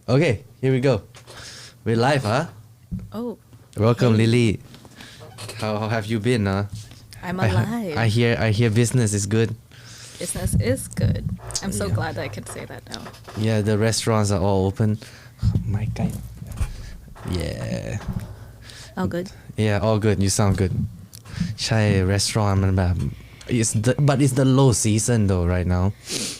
Okay, here we go. We're live, huh? Oh, Welcome, hey. Lily. How have you been, huh? I'm alive. I hear business is good. Business is good. I'm so Yeah. glad that I can say that now. Yeah, the restaurants are all open. My guy. Yeah. Oh, good. Yeah, all good. You sound good. ใช่ restaurant มันแบบ but it's the low season though right now.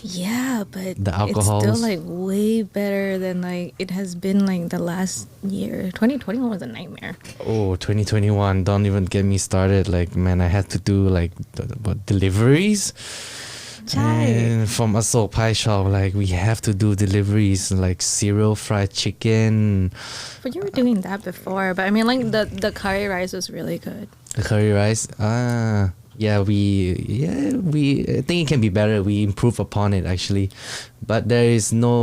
Yeah, but The it's alcohols. still like way better than like it has been like the last year. 2021 was a nightmare. Oh, 2021. Don't even get me started. Like, man, I had to do like deliveries. Chai. And from Asok Pie Shop, like, we have to do deliveries like cereal, fried chicken, But you were doing that before. But I mean, like the curry rice was really good. the curry rice. Yeah, we I think it can be better. We improve upon it actually, but there is no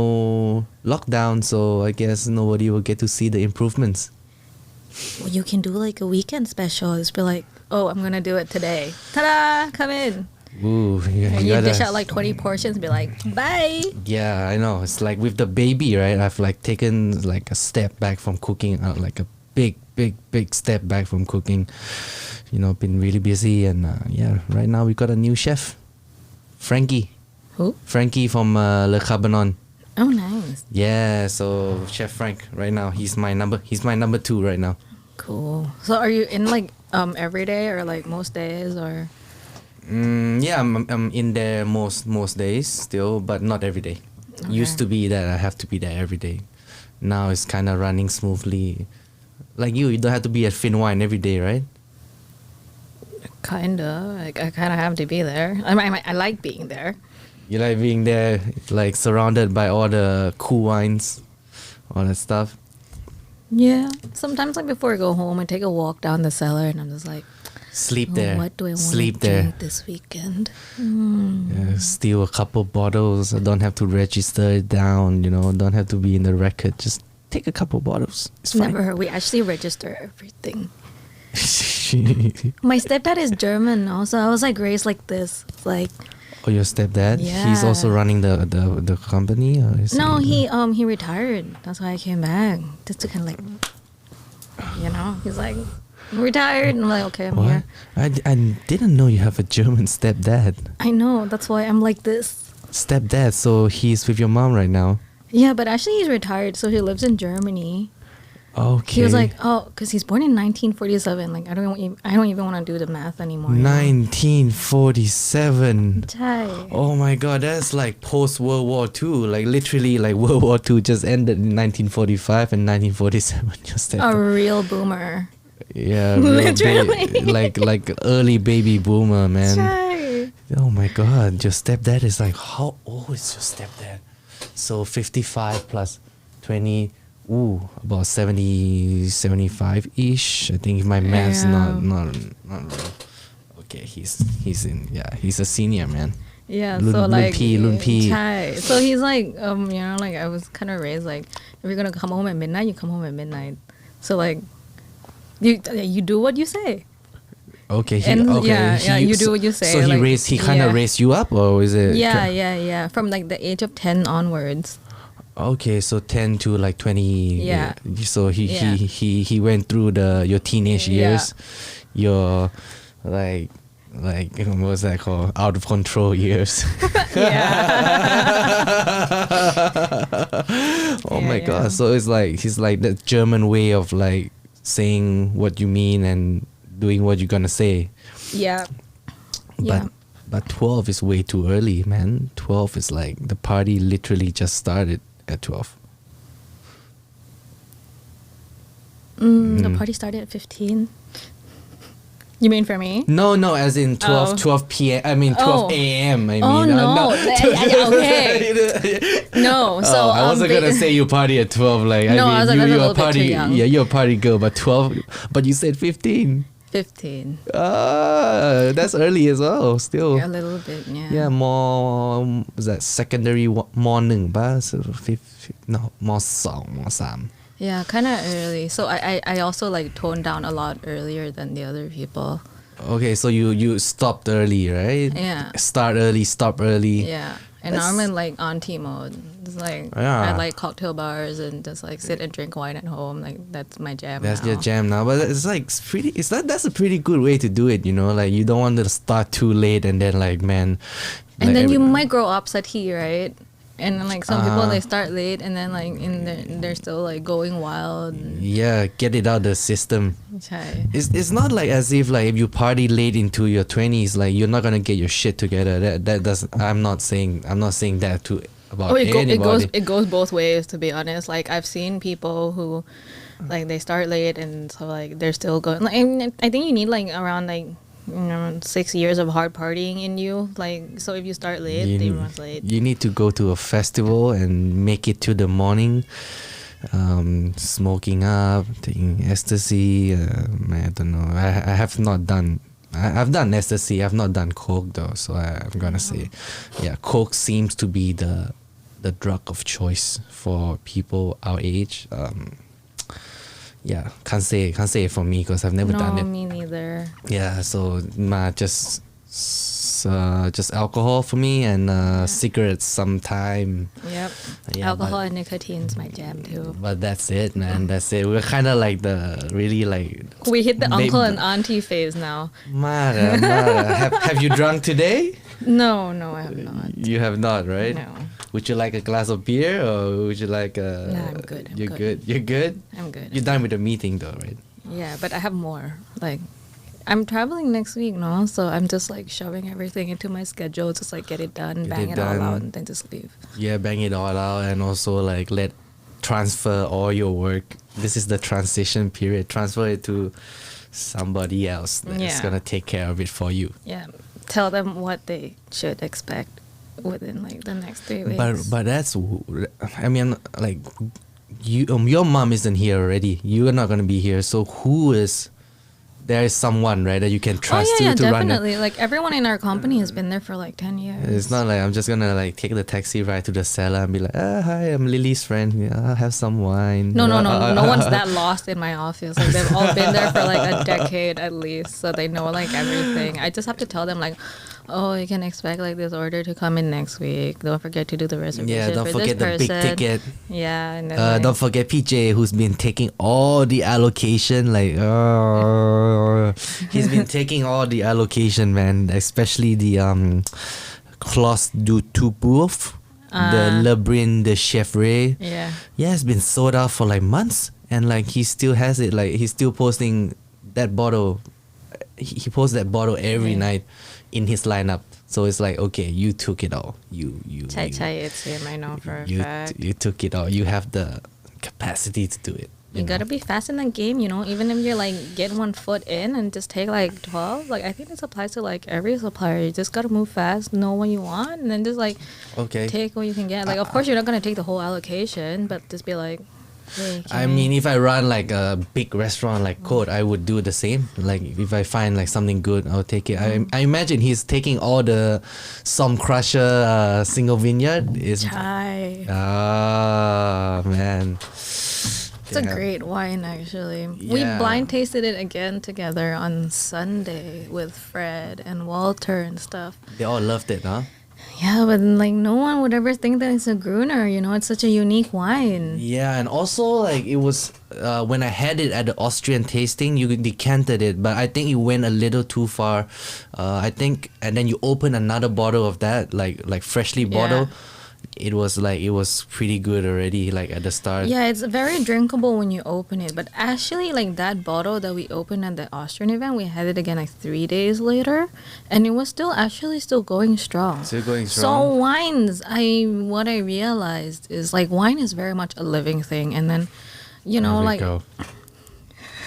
lockdown, so I guess nobody will get to see the improvements. Well, you can do like a weekend special. Just be like, oh, I'm gonna do it today. Ta-da! Come in. Ooh, yeah, And you you gotta- dish out like 20 portions. Be like, bye. Yeah, I know. It's like with the baby, right? I've like taken like a step back from cooking, like a big step back from cooking. You know, been really busy, and yeah, right now we got a new chef, Frankie. Who? Frankie from Le Cabanon. Oh, nice. Yeah, so Chef Frank right now, he's my number 2 right now. Cool. So are you in like every day or like most days or? Yeah, I'm in there most days still, but not every day. Okay. Used to be that I have to be there every day. Now it's kind of running smoothly. Like you don't have to be at Fin Wine every day, right? Kinda. Like I kind of have to be there. I like being there. You like being there, like surrounded by all the cool wines, all that stuff. Yeah. Sometimes like before I go home, I take a walk down the cellar and I'm just like, Sleep oh, there. what do I want Sleep to there. drink this weekend? Yeah, steal a couple bottles. I don't have to register it down. You know, don't have to be in the record. Just take a couple bottles. It's fine. Never. We actually register everything. My stepdad is German also. I was like raised like this. It's like Oh, your stepdad? He's also Yeah. running the company? Or is no, he retired. That's why I came back just to kind of like, you know, he's like retired, and I'm like, okay, I'm What? here. I didn't know you have a German stepdad. I know. That's why I'm like this. Stepdad, so he's with your mom right now. Yeah, but actually he's retired, so he lives in Germany. Okay. He was like, oh, because he's born in 1947. Like I don't even want to do the math anymore. 1947. Chai. Oh my god, that's like post World War II. Like literally, like World War II just ended in 1945 and 1947. Just A real boomer. yeah, Literally. like early baby boomer, man. Chai. Oh my god, your stepdad is like, how old is your stepdad? So 55 plus 20, about 70, 75-ish. I think if my math's not real. Okay, he's a senior, man. Yeah, Lun- so Lun like P, Lun P. Chai. So he's like, you know, like I was kind of raised like, if you're gonna come home at midnight, you come home at midnight. So like, you do what you say. Okay, you do what you say. So like, he kind of yeah. raised you up, or is it? Yeah. From like the age of 10 onwards. Okay, so 10 to like 20. Yeah. So he went through your teenage Yeah. years, your like what was that called? Out of control years. Oh my Yeah. god! So it's like he's like the German way of like saying what you mean and doing what you're gonna say. Yeah. Yeah. But 12 is way too early, man. 12 is like the party literally just started at 12. The party started at 15. You mean for me? No, as in 12 p.m. I mean 12 a.m. I mean, Oh no. Okay. No. So I wasn't gonna say you party at 12. Like No, I I was mean, like, that's a you're a little bit too party. young. Yeah, you're a party girl, but 12. But you said 15. 15. That's early as well. Still. A little bit, yeah. Yeah, more was that secondary ม.1 ป่ะ so ม.2 ม.3 Yeah, kind of early. So I also like toned down a lot earlier than the other people. Okay, so you stopped early, right? Yeah. Start early, stop early. Yeah. And now I'm in like auntie mode. It's like Yeah. I like cocktail bars and just like sit and drink wine at home. Like that's my jam. That's now. your jam now, but it's like it's pretty. That's a pretty good way to do it. You know, like you don't want to start too late and then like man. And like, then you might grow upsetty, right? And then, like some people Uh-huh. they start late and then like they're still like going wild. Yeah, get it out of the system. Chai. It's not like as if like if you party late into your 20s, like you're not gonna get your shit together. That doesn't. I'm not saying that to about Oh, anybody. it goes both ways, to be honest. Like I've seen people who like they start late and so like they're still going. Like, I think you need like around like 6 years of hard partying in you. Like so if you start late, everyone's late. You need to go to a festival and make it to the morning. Smoking up, taking ecstasy. I don't know. I have not done. I've done ecstasy. I've not done coke though. So I'm gonna say, yeah, coke seems to be the drug of choice for people our age. Yeah, can't say it for me because I've never done it. No, me neither. Yeah, so just alcohol for me and cigarettes sometime. Yep. Yeah, Alcohol but- and nicotine's my jam too. But that's it, man. That's it. We're kind of like the really like. We hit the Babe- uncle and auntie phase now. Mara. Have you drunk today? No, I have not. You have not, right? No, Would you like a glass of beer or would you like a? Nah, I'm good, I'm You're good. good. You're good. I'm good. You're done with the meeting though, right? Yeah, but I have more. Like, I'm traveling next week, no? So I'm just like shoving everything into my schedule, just like get it done, Get bang it it all done. out, and then just leave. Yeah, bang it all out and also like transfer all your work. This is the transition period. Transfer it to somebody else that's Yeah. gonna take care of it for you. Yeah, tell them what they should expect within like the next 3 weeks. But that's I mean like you your mom isn't here already. You're not gonna be here. So who is there is someone right that you can trust oh yeah, to run it. definitely. Like everyone in our company has been there for like 10 years. It's not like I'm just gonna like take the taxi ride to the cellar and be like, hi, I'm Lily's friend. Yeah, I'll have some wine. No one's that lost in my office. Like they've all been there for like a decade at least, so they know like everything. I just have to tell them like, oh, you can expect like this order to come in next week. Don't forget to do the reservation. Yeah, don't for forget the this big person. ticket. Yeah, and then, like, Don't forget PJ, who's been taking all the allocation. Like, he's been taking all the allocation, man. Especially the Clos du Toubouf, the Le Brun de Chevre. yeah. Yeah, it's been sold out for like months, and like he still has it. Like he's still posting that bottle. He posts that bottle every night in his lineup. So it's like, okay, you took it all. You Chai Chai, it's him. I know for a you fact. you took it all. You have the capacity to do it. You know? gotta be fast in the game, you know. Even if you're like getting 1 foot in and just take like 12, like I think this applies to like every supplier. You just gotta move fast, know what you want, and then just like Okay. take what you can get. Like of course you're not gonna take the whole allocation, but just be like, hey, I mean, if I run like a big restaurant like Code, I would do the same. Like if I find like something good, I'll take it. I imagine he's taking all the Som Crusher single vineyard. Is chai. man. It's a great wine, actually. We Yeah. blind tasted it again together on Sunday with Fred and Walter and stuff. They all loved it, huh? Yeah, but like no one would ever think that it's a Gruner, you know? It's such a unique wine. Yeah, and also like it was when I had it at the Austrian tasting, you decanted it, but I think it went a little too far. I think, and then you open another bottle of that, like freshly bottled. It was pretty good already, like at the start. Yeah, it's very drinkable when you open it. But actually, like that bottle that we opened at the Austrian event, we had it again like 3 days later, and it was still going strong. Still going So strong. wines, what I realized is like wine is very much a living thing, and then, you know, There we like go.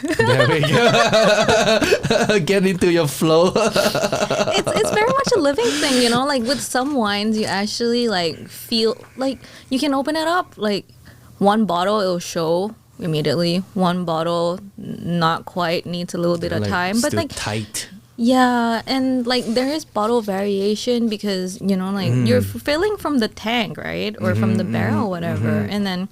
There we go. Get into your flow. it's very much a living thing, you know. Like with some wines, you actually like feel like you can open it up. Like one bottle, it'll show immediately. One bottle, not quite, needs a little bit of time, but still like tight. yeah, and like there is bottle variation because you know, like you're filling from the tank, right, or from the barrel, whatever, and then.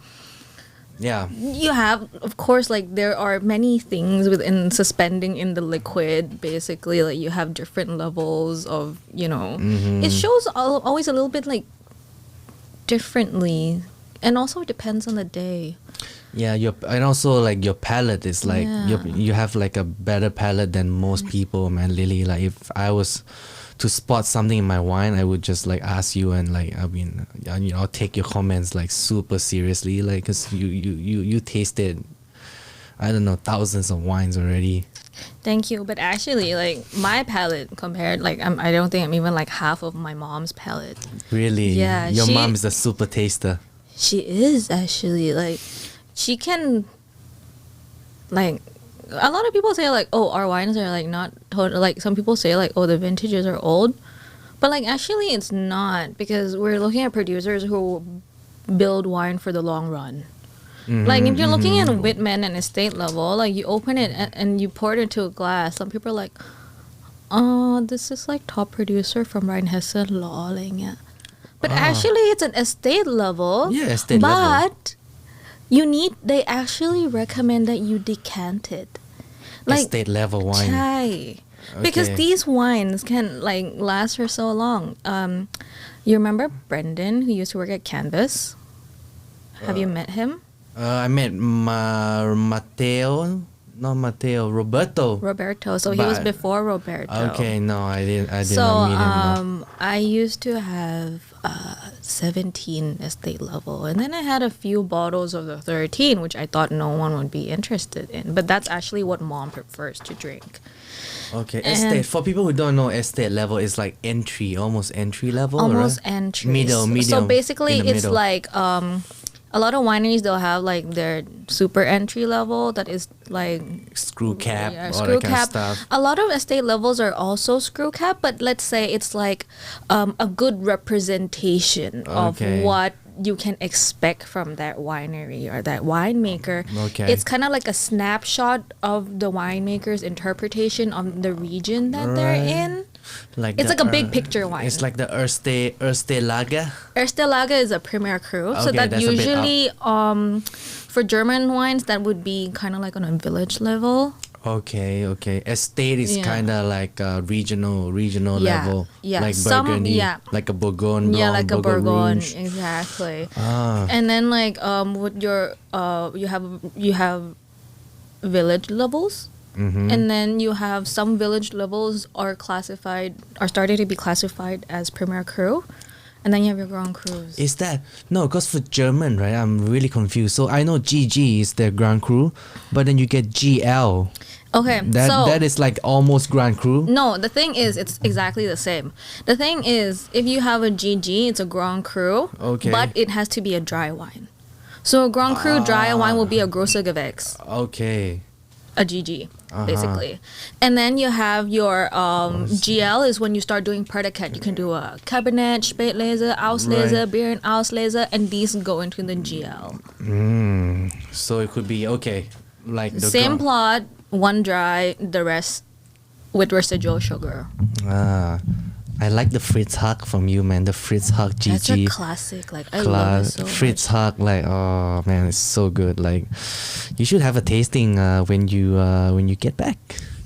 Yeah. You have, of course, like there are many things within suspending in the liquid. Basically, like you have different levels of, you know, it shows always a little bit like differently, and also it depends on the day. Yeah, and also like your palate is like Yeah. you have like a better palate than most people, man. Lily, like if I was to spot something in my wine, I would just like ask you, and like I mean, I'll take your comments like super seriously, like because you tasted, I don't know, thousands of wines already. Thank you, but actually, like my palate compared, like I don't think I'm even like half of my mom's palate. Really? Yeah, Your she- mom is a super taster. She is actually like, she can, like, a lot of people say like, oh, our wines are like not total. Like some people say like, oh, the vintages are old, but like actually it's not, because we're looking at producers who build wine for the long run. Like if you're looking at Whitman and estate level, like you open it and you pour it into a glass, some people are like, oh, this is like top producer from Rheinhessen law, like, yeah. But actually it's an estate level. Yeah, estate level. But they actually recommend that you decant it. Like, Estate level wine. chai. Because Okay. these wines can like last for so long. You remember Brendan, who used to work at Canvas? Have you met him? I met Roberto. Roberto. So he was But- before Roberto. Okay, no, I didn't So not meet him. No. I used to have 17 estate level, and then I had a few bottles of the 13, which I thought no one would be interested in. But that's actually what mom prefers to drink. Okay, and- estate. For people who don't know, estate level is like almost entry level, Almost right? entries. Medium. So basically, in the it's middle. like a lot of wineries, they'll have like their super entry level that is like screw cap, all screw that kind cap. of stuff. A lot of estate levels are also screw cap, but let's say it's like a good representation Okay. of what you can expect from that winery or that winemaker. Okay. It's kind of like a snapshot of the winemaker's interpretation of the region that they're Right. in. Like It's the, like a big picture wine. It's like the Erste Lager. Erste Lager is a premier cru, so Okay, that that's a bit up. usually for German wines that would be kind of like on a village level. Okay. Estate is Yeah. kind of like regional Yeah, level. yeah. Like Some- Burgundy. yeah. Like a Bourgogne Yeah, Blanc, like a Bourgogne Bourgogne, Rouge. exactly. Ah. And then like with your you have village levels. Mm-hmm. And then you have some village levels are starting to be classified as premier cru, and then you have your grand crus. Is that no? Because for German, right? I'm really confused. So I know GG is their Grand Cru, but then you get GL. Okay, so That is like almost Grand Cru. no, the thing is, it's exactly the same. The thing is, if you have a GG, it's a Grand Cru, Okay. but it has to be a dry wine. So a Grand Cru dry wine will be a Grosser Gewächs, Okay. a GG, Uh-huh. basically. And then you have your GL is when you start doing predicate. You can do a Cabernet, Spätlese, Auslese, Right. Beer and Auslese, and these go into the GL. So it could be okay. Like the Same Grand- plot, one dry, the rest with residual sugar. I like the Fritz Hack from you, man. The Fritz Hack GG. That's a classic. Like I love it so Fritz much. Hack, like oh man, it's so good. Like you should have a tasting when you get back.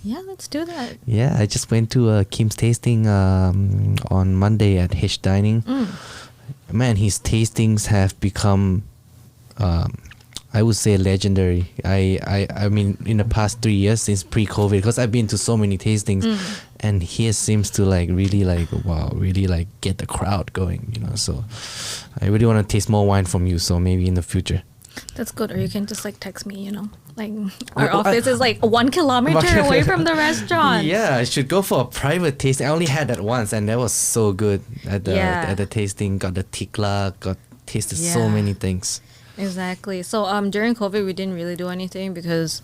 Yeah, let's do that. Yeah, I just went to Kim's tasting on Monday at H Dining. Man, his tastings have become, I would say, legendary. I mean, in the past 3 years since pre-COVID, because I've been to so many tastings, and his seems to like really like really like get the crowd going. You know, so I really want to taste more wine from you. So maybe in the future. That's good. Or you can just like text me, Like our Oh, office is like 1 kilometer away from the restaurant. Yeah, I should go for a private tasting. I only had that once, and that was so good at the Yeah. at the tasting. Got the tikla, got tasted so Yeah. many things. Exactly. So during COVID we didn't really do anything because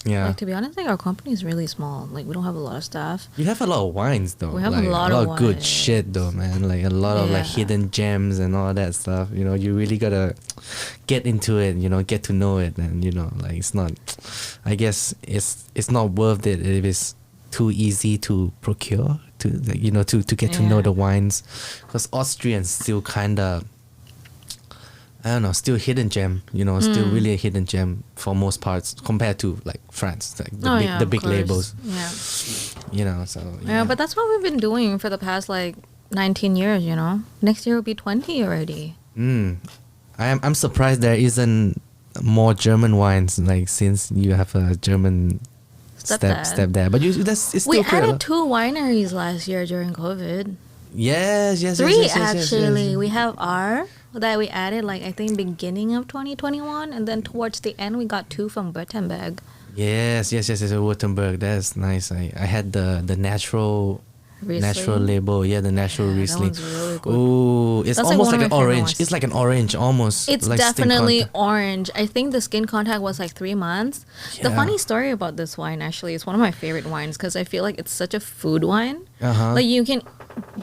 Yeah, like to be honest, like our company is really small. Like we don't have a lot of staff. you have a lot of wines though. We have a like, lot of good wines. shit though, man. Like a lot of like Yeah. hidden gems and all that stuff. You know, you really gotta get into it. You know, get to know it, and like it's not. I guess it's not worth it if it's too easy to procure. To to get to know Yeah. the wines, because Austrians still kind of. I don't know, still hidden gem, still really a hidden gem for most parts compared to like France, like the of big course. labels, Yeah. so Yeah, but that's what we've been doing for the past like 19 years, Next year will be 20 already. I'm surprised there isn't more German wines, like since you have a German stepdad. But it's We still pretty. added 2 wineries last year during COVID. Yes. 3 yes, actually. yes. We have R that we added like I think beginning of 2021, and then towards the end we got 2 from Württemberg. Yes. Württemberg. That's nice. I had the natural Riesling. label. Yeah, the natural Yeah, that Riesling. one's really good. Ooh, it's That's like almost one like of an my favorite orange. ones. It's like an orange almost. It's like skin definitely contact. orange. I think the skin contact was like 3 months. The Yeah. funny story about this wine actually is one of my favorite wines because I feel like it's such a food wine. Uh-huh. Like you can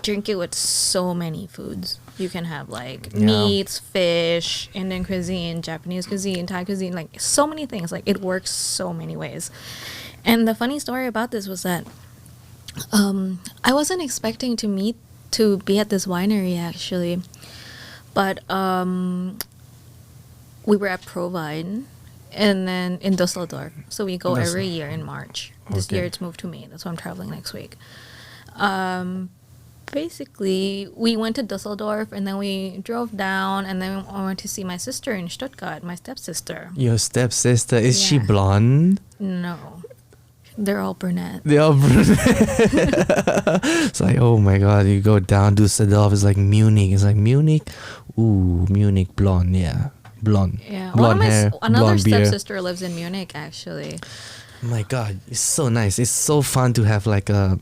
drink it with so many foods. You can have like Yeah. meats, fish, Indian cuisine, Japanese cuisine, Thai cuisine, like so many things. Like it works so many ways. And the funny story about this was that I wasn't expecting to be at this winery actually, but we were at Provine, and then in Düsseldorf. So we go every year in March. This Okay. year it's moved to May. That's why I'm traveling next week. Basically, we went to Düsseldorf, and then we drove down, and then I went to see my sister in Stuttgart, my stepsister. Your stepsister, is she Yeah. blonde? No, they're all brunette. They are brunette. It's like, oh my god, you go down to Düsseldorf, it's like Munich. It's like Munich. Ooh, Munich blonde, yeah. Blonde. Yeah, Blonde hair, another blonde beard. stepsister lives in Munich actually. My god, it's so nice. It's so fun to have like a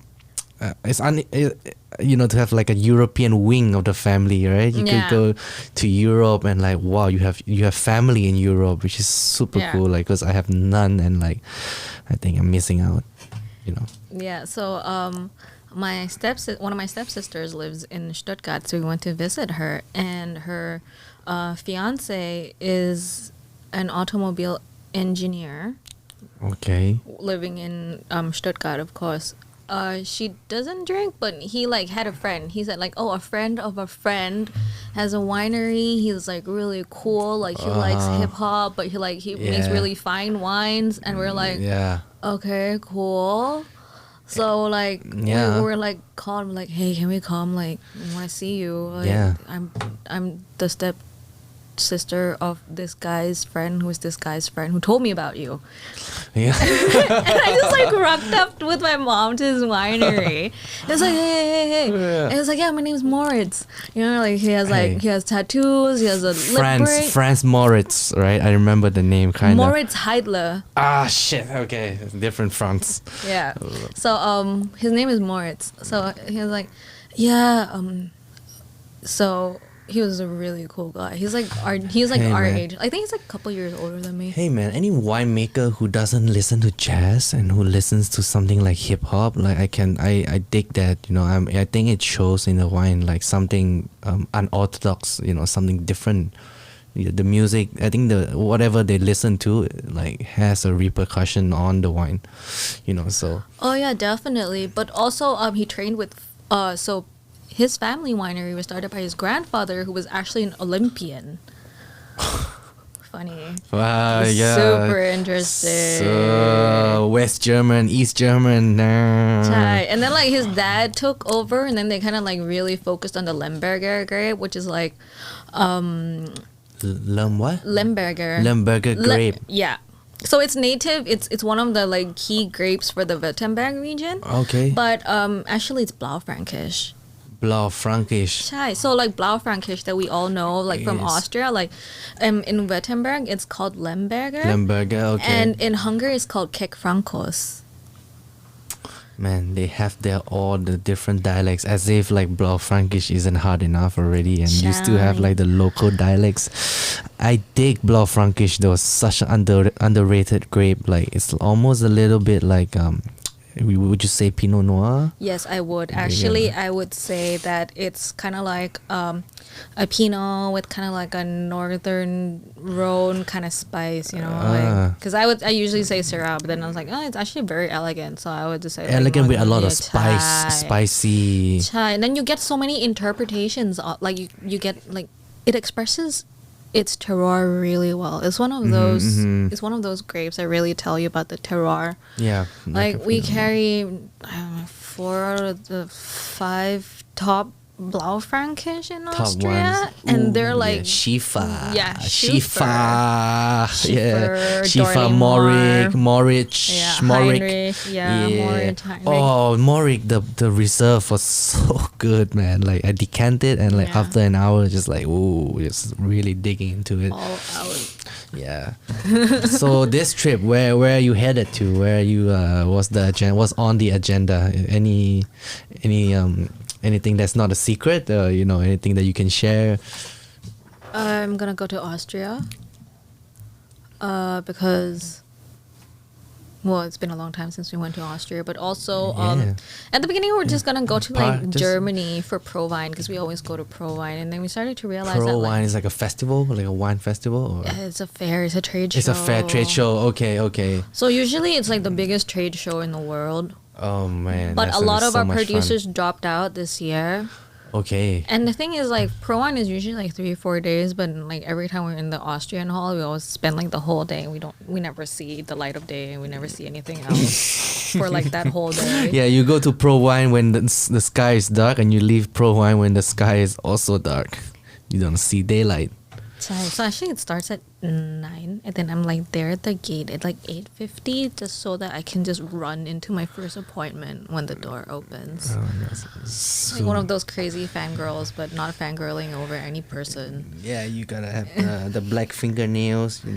to have like a European wing of the family, right? You Yeah. could go to Europe and like, wow, you have family in Europe, which is super Yeah. cool. Like, cause I have none, and like, I think I'm missing out. Yeah, so one of my stepsisters lives in Stuttgart, so we went to visit her, and her fiance is an automobile engineer Okay. living in Stuttgart, of course. She doesn't drink, but he like had a friend. He said like, oh, a friend of a friend has a winery. He's like really cool. Like he likes hip hop, but he makes Yeah. really fine wines. And we're like, Yeah. okay, cool. So like Yeah. we were like called like, hey, can we come? Like, I want to see you. Like, Yeah. I'm the step sister of this guy's friend who is this guy's friend who told me about you. Yeah. And I just like rocked up with my mom to his winery. It's like, hey. Yeah. And it's like, yeah, my name's Moritz. You know, like he has Hey. he has tattoos, he has a lip ring. Franz Moritz, right? I remember the name kind of. Moritz Heidler. Ah, shit. Okay. Different Franz. Yeah. So his name is Moritz. So he was like, yeah, so he was a really cool guy. He's like our man. age. I think he's like a couple years older than me. Hey man, any winemaker who doesn't listen to jazz and who listens to something like hip hop, like I dig that. I think it shows in the wine like something unorthodox. Something different. The music, I think whatever they listen to, like has a repercussion on the wine. So. Oh yeah, definitely. But also, he trained with so his family winery was started by his grandfather, who was actually an Olympian. Funny. Wow, yeah. Super interesting. So West German, East German. Right. And then like his dad took over, and then they kind of like really focused on the Lemberger grape, which is like What? Lemberger. Lemberger grape. Yeah. So it's native. It's one of the like key grapes for the Württemberg region. Okay. But actually it's Blaufränkisch. Blaufränkisch. So like Blaufränkisch that we all know like from Yes. Austria, like in Württemberg it's called Lemberger. Lemberger, okay. And in Hungary it's called Kek Frankos. Man, they have all the different dialects, as if like Blaufränkisch isn't hard enough already, and you still have like the local dialects. I dig Blaufränkisch though, such an underrated grape. Like it's almost a little bit like would you say Pinot Noir? Yes, I would. Actually, I would say that it's kind of like a Pinot with kind of like a Northern Rhone kind of spice, because I usually say Syrah, but then I was like, oh, it's actually very elegant, so I would just say Elegant with a lot of Chai. spice, spicy. Chai. And then you get so many interpretations. Like you get like it expresses its terroir really well. It's one of those. It's one of those grapes that really tell you about the terroir. Yeah. Like we carry 4 out of the 5 top Blaufränkisch in Top Austria, ones. and Ooh, they're like yeah, Schiefer. yeah, Schiefer. Yeah. Schiefer, Dorty Morik, Moritz, yeah, Morik. Heinrich, yeah, Moritz, Heinrich. Oh, Morik, the reserve was so good, man. Like I decanted and like Yeah. after an hour, just like ooh, just really digging into it. all out. Yeah. So this trip, where are you headed to? Where you was the agenda? Was on the agenda? Anything that's not a secret? Anything that you can share? I'm gonna go to Austria because, well, it's been a long time since we went to Austria, but also Yeah. at the beginning we were just gonna go to like Just- Germany for Pro Wine because we always go to Pro Wine, and then we started to realize Pro that Wine like, is like a festival, like a wine festival, or it's a fair, it's a trade show. it's a fair trade show. Okay. So usually it's like the biggest trade show in the world, Oh man. but that a lot sounds of so our much fun. producers dropped out this year. Okay. And the thing is, like, Pro Wine is usually like 3-4 days, but like every time we're in the Austrian hall, we always spend like the whole day. We never see the light of day, and we never see anything else for like that whole day. Yeah, you go to Pro Wine when the sky is dark, and you leave Pro Wine when the sky is also dark. You don't see daylight. So actually, it starts at 9, and then I'm like there at the gate at like 8:50, just so that I can just run into my first appointment when the door opens. Like one of those crazy fangirls, but not fangirling over any person. Yeah, you gotta have the black fingernails. The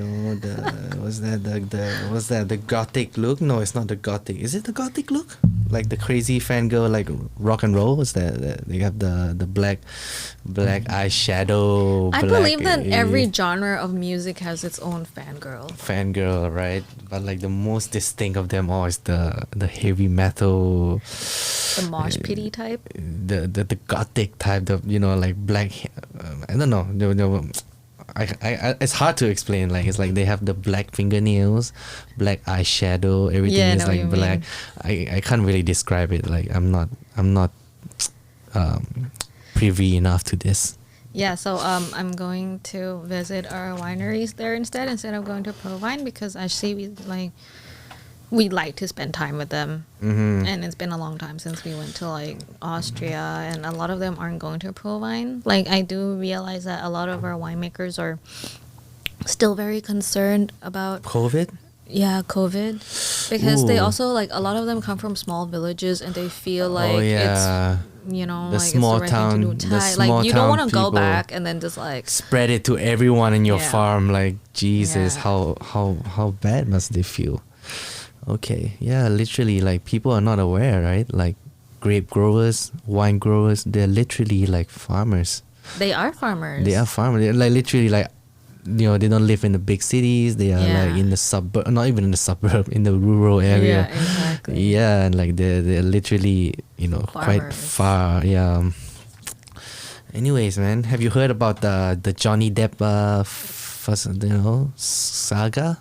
gothic look? No, it's not the gothic. Is it the gothic look? Like the crazy fangirl, like rock and roll. Was that they have the black eyeshadow? I black, believe that every genre of music has its own fangirl. fangirl, right? But like the most distinct of them all is the heavy metal, The mosh pity type. the gothic type, like black. I don't know. It's hard to explain. Like it's like they have the black fingernails, black eyeshadow. Everything Yeah, I is know what like you black. I can't really describe it. Like I'm not privy enough to this. Yeah, so I'm going to visit our wineries there instead of going to Pro Wine, because actually we like to spend time with them. Mm-hmm. And it's been a long time since we went to like Austria, and a lot of them aren't going to Pro Wine. Like I do realize that a lot of our winemakers are still very concerned about COVID. COVID, because they Ooh. also like a lot of them come from small villages, and they feel like Oh yeah. it's The like small it's the right thing to do. town- the Like small you don't town want to go people. back and then just like Spread it to everyone in your Yeah. farm. Like Jesus, Yeah. how bad must they feel? Okay, yeah, literally, like people are not aware, right? Like grape growers, wine growers, they're literally like farmers. they are farmers. They are farmers. They're like literally like, they don't live in the big cities. They are Yeah. like in the suburb, not even in the suburb, in the rural area. Yeah, exactly. Yeah, and like they're literally, quite Farmers. far. Yeah. Anyways, man, have you heard about the Johnny Depp saga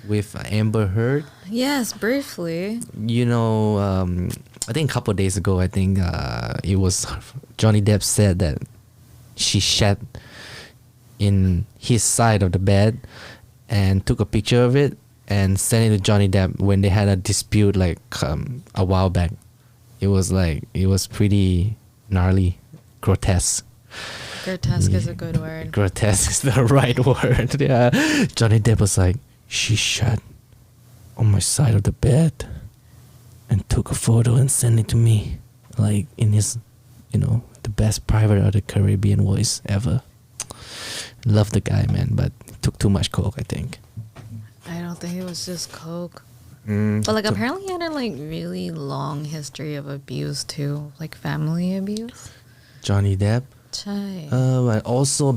with Amber Heard? Yes, briefly. I think a couple of days ago, it was Johnny Depp said that she shat in his side of the bed and took a picture of it and sent it to Johnny Depp when they had a dispute like a while back. It was pretty gnarly, grotesque. Grotesque is a good word. Grotesque is the right word. Yeah. Johnny Depp was like, she shat on my side of the bed and took a photo and sent it to me, like in his, the best Private of the Caribbean voice ever. Love the guy, man, but took too much coke, I think. I don't think it was just coke. Mm, But like apparently he had a like really long history of abuse too, like family abuse. Johnny Depp. Chai. And also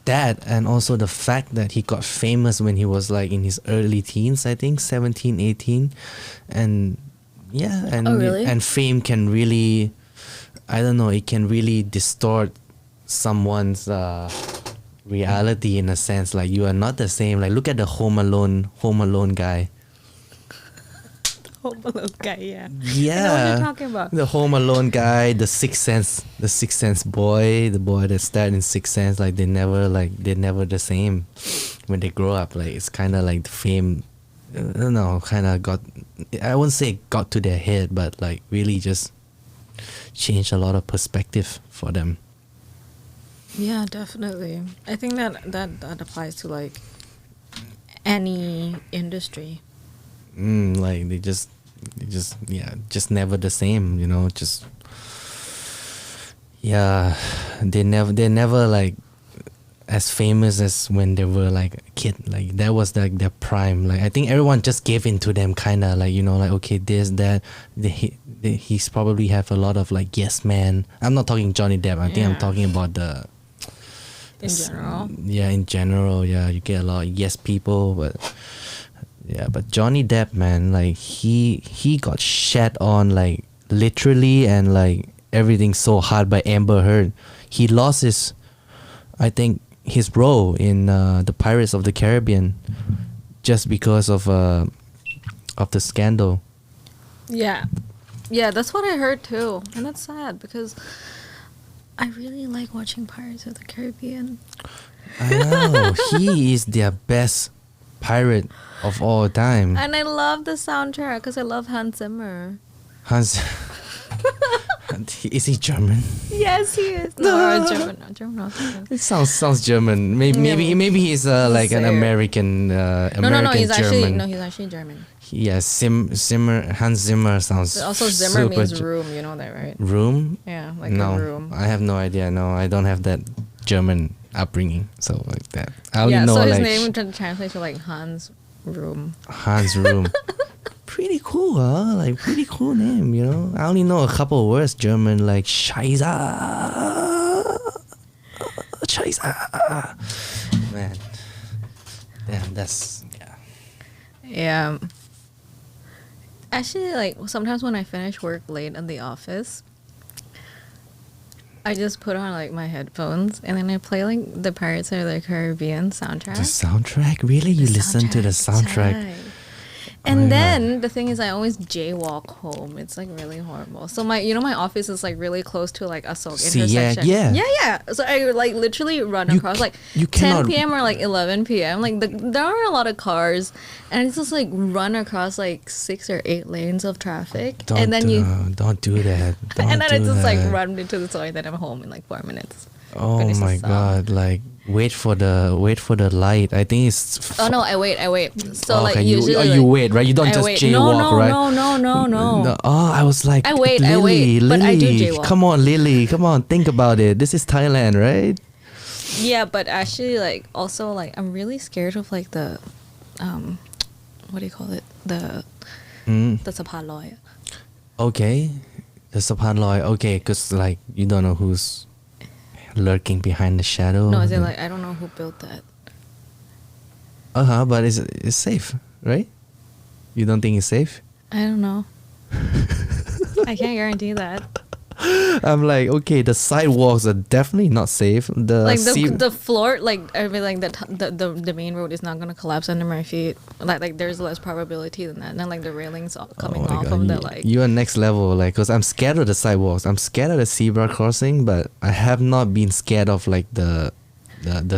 that, and also the fact that he got famous when he was like in his early teens, I think 17, 18, and yeah, and Oh, really? and fame can really, I don't know, it can really distort someone's reality in a sense. Like you are not the same. Like look at the Home Alone guy. Home Alone guy, yeah. Yeah, I know what you're talking about. the Home Alone guy, the Sixth Sense boy, the boy that starred in Sixth Sense. Like they're never the same when they grow up. Like it's kind of like the fame, I don't know, kind of got, I wouldn't say got to their head, but like really just change a lot of perspective for them. Yeah, definitely. I think that applies to like any industry. Like they just yeah, just never the same, you know, just yeah, they're never like as famous as when they were like a kid. Like that was like their prime. Like I think everyone just gave in to them, kind of like, you know, like okay, this that he's probably have a lot of like yes man. I'm not talking Johnny Depp. I think I'm talking about the in general. Yeah, in general, yeah, you get a lot of yes people, but yeah, but Johnny Depp, man, like he got shat on like literally and like everything so hard by Amber Heard. He lost his, I think, his role in the Pirates of the Caribbean just because of the scandal. Yeah, that's what I heard too, and that's sad because I really like watching Pirates of the Caribbean. I know. He is their best pirate of all time. And I love the soundtrack because I love Hans Zimmer. Hans. Is he German? Yes, he is. No, German. It sounds German. Maybe he's like an American No, he's German. actually German. Yeah, Hans Zimmer sounds. Also, Zimmer means room. You know that, right? Room? Yeah, like no, a room. I have no idea. No, I don't have that German upbringing. So like that. I only yeah, know so his like name translates to like Hans Room. Hans Room. Pretty cool, huh? Like pretty cool name, you know. I only know a couple of words German, like Scheiße. Man, damn, that's yeah. Yeah. Actually, like sometimes when I finish work late in the office, I just put on like my headphones and then I play like the Pirates of the Caribbean soundtrack. The soundtrack, really? You listen to the soundtrack? Right. And then the thing is, I always jaywalk home. It's like really horrible. So my office is like really close to like a Silk intersection. Yeah. So I like literally run across like 10 p.m. or like 11 p.m. Like there are a lot of cars, and it's just like run across like 6 or 8 lanes of traffic. Don't do that. And then I just like run into the store, and then I'm home in like 4 minutes. Oh my god! Like wait for the light. I think it's. Oh no! I wait. So okay, like usually you wait, right? You don't just jaywalk, right? No. Oh, I was like, I wait, Lily, but I do jaywalk. Come on, Lily, come on, think about it. This is Thailand, right? Yeah, but actually, like also like I'm really scared of like the, what do you call it? The Sapan Loi. Okay, the Sapan Loi. Okay, because like you don't know who's lurking behind the shadow. No, is it like I don't know who built that. But it's safe, right? You don't think it's safe? I don't know. I can't guarantee that. I'm like, okay, the sidewalks are definitely not safe. The floor, like I mean, like the main road is not gonna collapse under my feet. Like there's less probability than that. And then like the railings coming off of the like. You are next level, like, cause I'm scared of the sidewalks. I'm scared of the zebra crossing, but I have not been scared of like the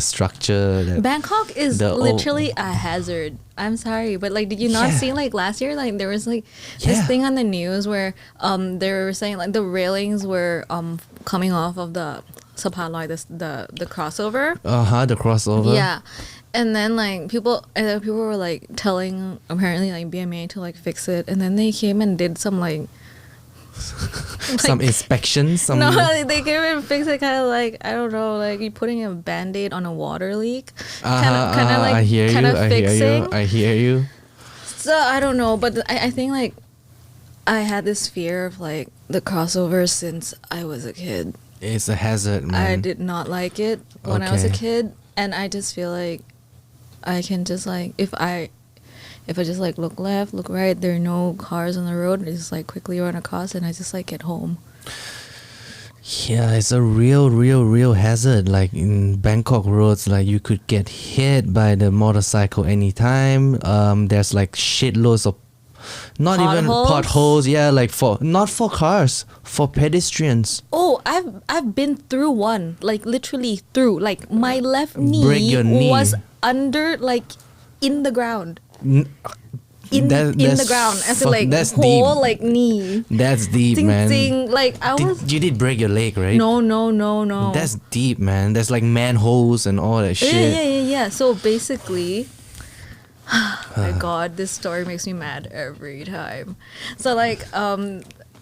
structure. Bangkok is literally a hazard. I'm sorry, but like, did you not see like last year? Like there was like this thing on the news where they were saying like the railings were coming off of the Sapan Loi, the crossover. The crossover. Yeah, and then like people were like telling apparently like BMA to like fix it, and then they came and did some like. Some inspections. No, they came and fix it kind of like I don't know, like you putting a band-aid on a water leak. Kind of like I hear you. So I don't know, but I think like I had this fear of like the crossover since I was a kid. It's a hazard, man. I did not like it when I was a kid, and I just feel like I can just like if I just like look left, look right, there are no cars on the road, I just like quickly run across and I just like get home. Yeah, it's a real hazard. Like in Bangkok roads, like you could get hit by the motorcycle anytime. There's like shitloads of not even potholes. Yeah, like not for cars, for pedestrians. Oh, I've been through one, like literally through. Like my left knee was under, like in the ground. in the ground, as in like that's whole deep. like knee. That's deep, Ding, man. ding. Like I was. You did break your leg, right? No. That's deep, man. There's like manholes and all that shit. Yeah. So basically, my God, this story makes me mad every time. So like,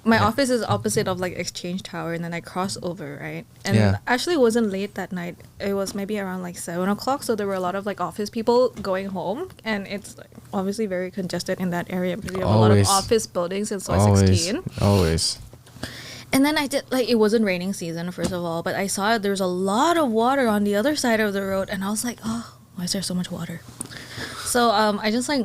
my office is opposite of like Exchange Tower, and then I cross over, right? And actually it wasn't late that night. It was maybe around like 7 o'clock. So there were a lot of like office people going home, and it's like obviously very congested in that area because you have a lot of office buildings in Soy 16. Always. And then I did like, it wasn't raining season first of all, but I saw there was a lot of water on the other side of the road, and I was like, oh, why is there so much water? So I just like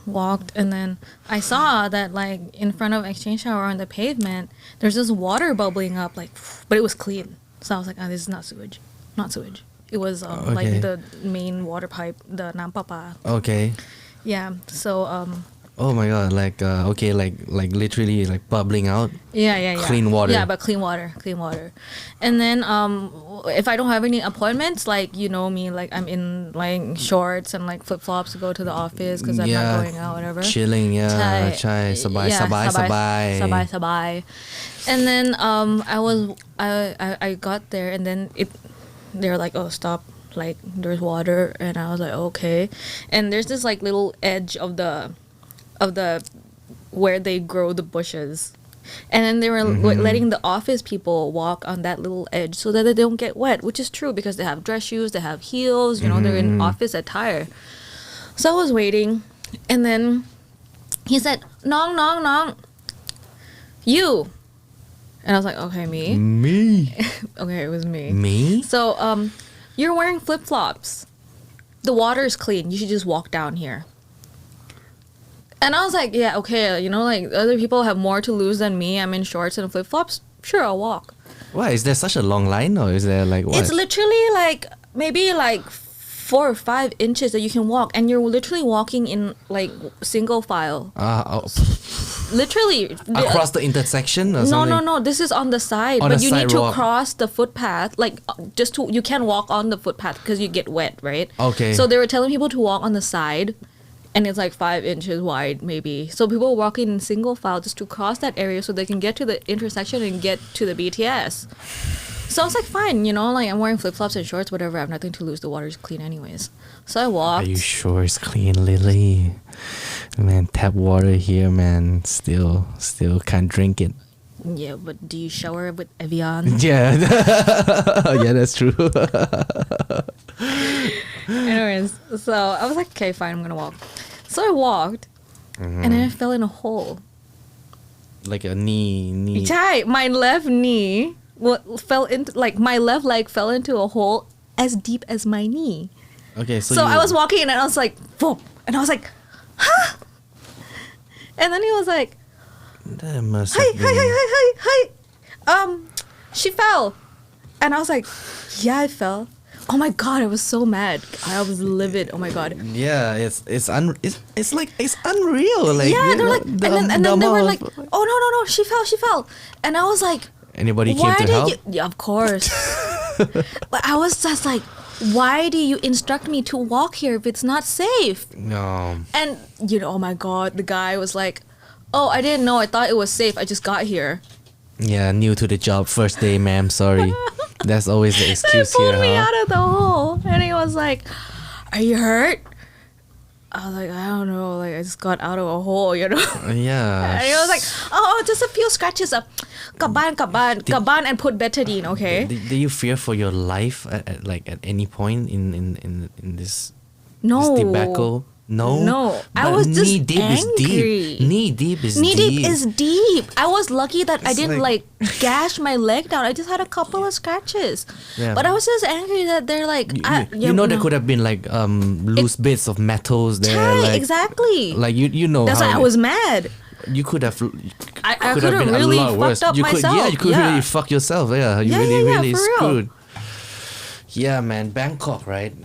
walked, and then I saw that like in front of Exchange Tower on the pavement there's this water bubbling up, like, but it was clean. So I was like, oh, this is not sewage. It was like the main water pipe, the Nam Papa. Okay. Yeah. So oh my God, like okay, like literally like bubbling out. Yeah. Clean water. Yeah, but clean water. And then if I don't have any appointments, like, you know me, like I'm in like shorts and like flip flops to go to the office because I'm not going out, whatever. Chilling, chai, sabai. And then I got there, and then they're like, oh, stop, like there's water, and I was like, okay. And there's this like little edge of the where they grow the bushes, and then they were letting the office people walk on that little edge so that they don't get wet, which is true because they have dress shoes, they have heels, you know, they're in office attire. So I was waiting, and then he said, "Nong, you," and I was like, okay, me. Okay, it was me. So you're wearing flip flops. The water is clean. You should just walk down here. And I was like, yeah, okay, you know, like other people have more to lose than me. I'm in shorts and flip flops. Sure, I'll walk. Why? Is there such a long line, or is there like what? It's literally like maybe like 4 or 5 inches that you can walk, and you're literally walking in like single file. Literally across the intersection or something? No. This is on the side, on but the you need sidewalk. to cross the footpath. Like you can't walk on the footpath because you get wet, right? Okay. So they were telling people to walk on the side. And it's like 5 inches wide, maybe. So people are walking in single file just to cross that area so they can get to the intersection and get to the BTS. So I was like, fine, you know, like I'm wearing flip-flops and shorts, whatever. I have nothing to lose. The water's clean anyways. So I walked. Are you sure it's clean, Lily? Man, tap water here, man. Still can't drink it. Yeah, but do you shower with Evian? Yeah. Yeah, that's true. Anyways, so I was like, okay, fine, I'm gonna walk. So I walked, and then I fell in a hole. Like a knee. Chai, my left knee fell into, like my left leg fell into a hole as deep as my knee. Okay, so I was walking, and I was like, whoa, and I was like, huh? And then he was like, that must have been... hi. She fell. And I was like, yeah, I fell. Oh my God, I was so mad. I was livid. Oh my God. Yeah, it's like it's unreal. Like, yeah, they were like, and then they were like, oh no, she fell. And I was like, anybody came to help? Yeah, of course. But I was just like, why do you instruct me to walk here if it's not safe? No. And you know, oh my God, the guy was like, oh, I didn't know. I thought it was safe. I just got here. Yeah, new to the job, first day, ma'am. Sorry. That's always the excuse he pulled here, me huh? out of the hole, and he was like, "Are you hurt?" I was like, "I don't know. Like I just got out of a hole, you know." Yeah. And he was like, "Oh, just a few scratches. Kaban, and put betadine, okay?" Did you fear for your life at any point in this No. this debacle? No. I was just knee deep angry. Knee deep is Knee deep. deep is deep. I was lucky that I It's didn't like- gash my leg down. I just had a couple of scratches. Yeah. But I was just angry that they're like, You know there could have been like loose bits of metals there. Chai, Like, exactly. Like you know That's how why I was mad. you could have. I could could have really a lot worse. fucked up You could, myself. yeah, you could really fuck yourself. Yeah, you Yeah, really for real. screwed. Yeah, man, Bangkok, right?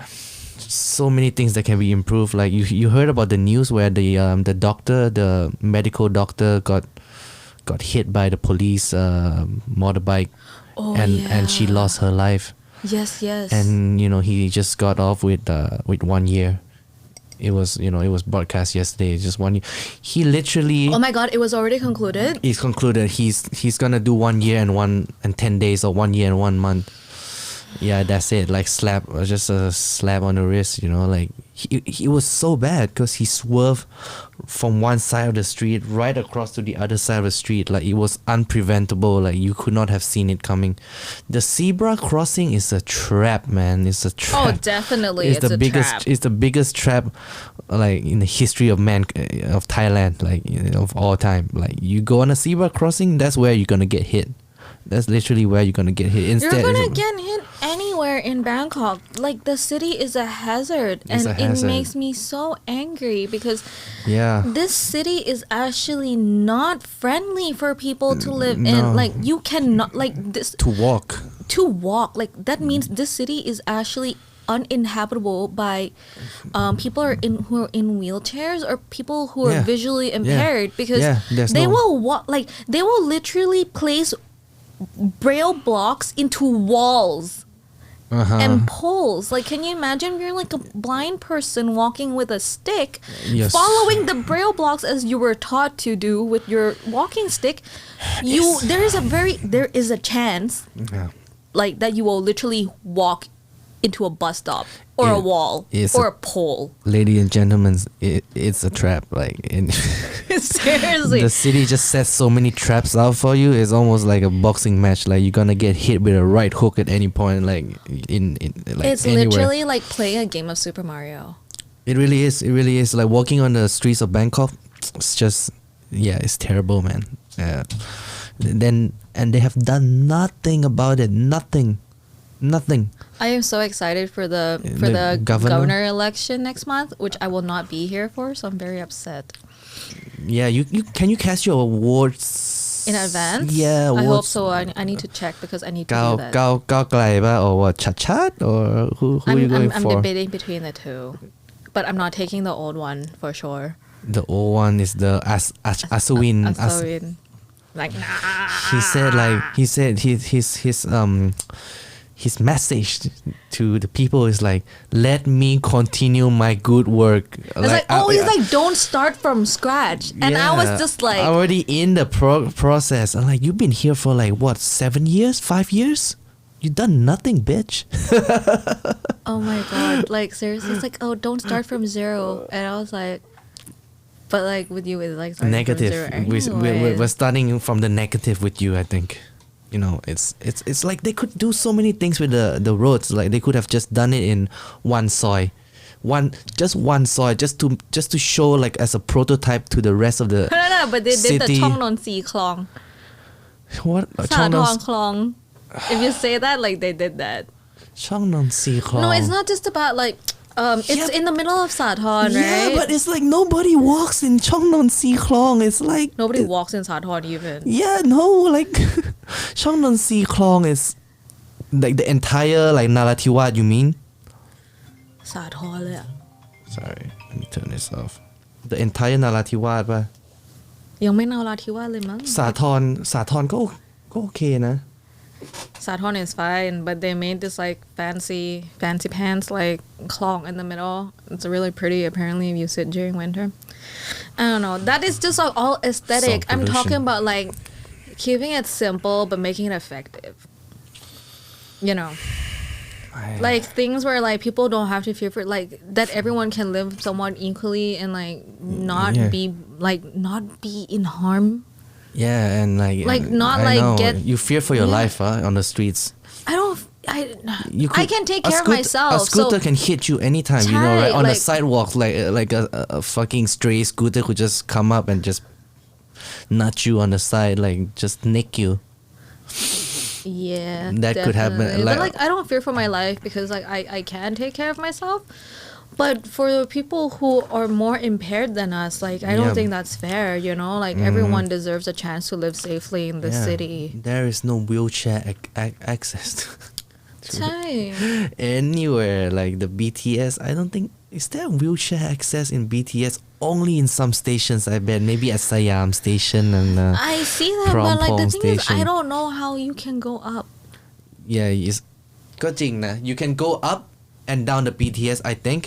So many things that can be improved. Like you heard about the news where the doctor, the medical doctor, got hit by the police motorbike, and she lost her life. Yes. And you know he just got off with 1 year. it was broadcast yesterday. Just 1 year. He literally. Oh my god, it was already concluded. He's concluded. He's gonna do 1 year and 10 days or 1 year and 1 month. Yeah, that's it. Like just a slap on the wrist. Like he was so bad because he swerved from one side of the street right across to the other side of the street. Like it was unpreventable. Like you could not have seen it coming. The zebra crossing is a trap, man. It's a trap. Oh, definitely, it's the a biggest. trap. It's the biggest trap, like in the history of of Thailand, like of all time. Like you go on a zebra crossing, that's where you're gonna get hit. That's literally where you're gonna get hit. Instead, You're gonna get hit anywhere in Bangkok. Like the city is a hazard, and it makes me so angry because this city is actually not friendly for people to live in. Like you cannot to walk. Like that means this city is actually uninhabitable by people who are in wheelchairs or people who are visually impaired because they will walk. Like they will literally place braille blocks into walls and poles. Like, can you imagine you're like a blind person walking with a stick, following the braille blocks as you were taught to do with your walking stick? There is a chance like that you will literally walk into a bus stop or a wall or a pole. Ladies and gentlemen, it's a trap. Like seriously, the city just sets so many traps out for you. It's almost like a boxing match. Like you're gonna get hit with a right hook at any point. Like it's anywhere. Literally like playing a game of Super Mario. It really is. It really is. Like walking on the streets of Bangkok, it's just it's terrible, man. And they have done nothing about it. Nothing. I am so excited for the governor election next month, which I will not be here for, so I'm very upset. Yeah, can you cast your awards in advance? Yeah, I hope so. I need to check because I need to do that. ก้าวไกล or what? Chat or who are you going I'm for? I'm debating between the two, but I'm not taking the old one for sure. The old one is the Aswin. Like nah. He said his message to the people is like, let me continue my good work. It's he's like, don't start from scratch. And I was just like, already in the process. I'm like, you've been here for like what, 7 years, 5 years? You done nothing, bitch. Oh my god, like seriously, it's like, oh, don't start from zero. And I was like, but like with you, it's like negative. From zero anyway. We're starting from the negative with you, I think. It's like they could do so many things with the roads. Like they could have just done it in one soy, just to show like as a prototype to the rest of the no, but they city. did the Chong Non Si Klong. What? Chong Non Klong. If you say that, like they did that. Chong Non Si Klong. No, it's not just about like. It's in the middle of Sathorn, right? Yeah, but it's like nobody walks in Chong Non Si Klong. It's like nobody walks in Sathorn even. Yeah, no, like Chong Non Si Klong is like the entire like Narathiwat. You mean? Sathorn เลยอะ Sorry, let me turn this off. The entire Narathiwat ป่ะ ยังไม่นาราธิวาสเลยมั้ง สาทรก็โอเคนะ Sathorn is fine, but they made this like fancy pants like clong in the middle. It's really pretty apparently if you sit during winter. I don't know. That is just like all aesthetic. I'm talking about like keeping it simple but making it effective. You know. Like things where like people don't have to fear for like that everyone can live somewhat equally and like not be in harm. Yeah, and like not I like know. get You fear for your life on the streets. I can take care of myself. A scooter can hit you anytime, you know, right? On the sidewalk, like a fucking stray scooter could just come up and just nudge you on the side, like just nick you. Yeah, that could happen. But like I don't fear for my life because like I can take care of myself. But for the people who are more impaired than us, like I don't think that's fair, you know? Like everyone deserves a chance to live safely in the city. There is no wheelchair access to anywhere. Like the BTS, I don't think, is there wheelchair access in BTS? Only in some stations, I bet. Maybe at Siam Station and I see that, but like the thing station. is, I don't know how you can go up. Yeah, it's ก็จริงนะ You can go up and down the BTS, I think,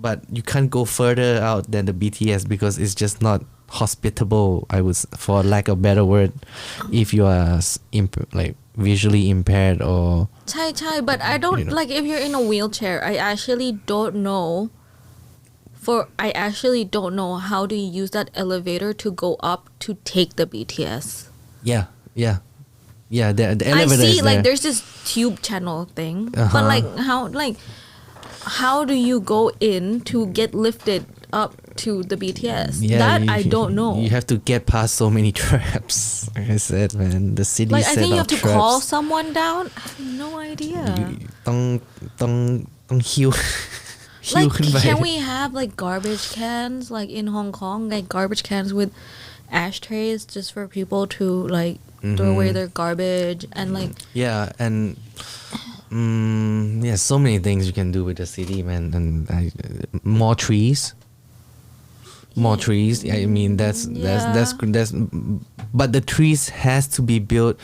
but you can't go further out than the BTS because it's just not hospitable. For lack of better word, if you are like visually impaired or. Chai, but I don't like if you're in a wheelchair. I actually don't know. I actually don't know how do you use that elevator to go up to take the BTS. Yeah. The elevator. I see, is like there. there's this tube channel thing, but how do you go in to get lifted up to the BTS? I don't know. You have to get past so many traps. Like I said, man, the city Like set I think you up have to traps. call someone down. I have no idea. ต้องหิ้ว Like, ขึ้นไป can we have like garbage cans like in Hong Kong, like garbage cans with ashtrays just for people to like throw away their garbage and like Yeah, and so many things you can do with the city, man. And more trees. I mean, that's but the trees has to be built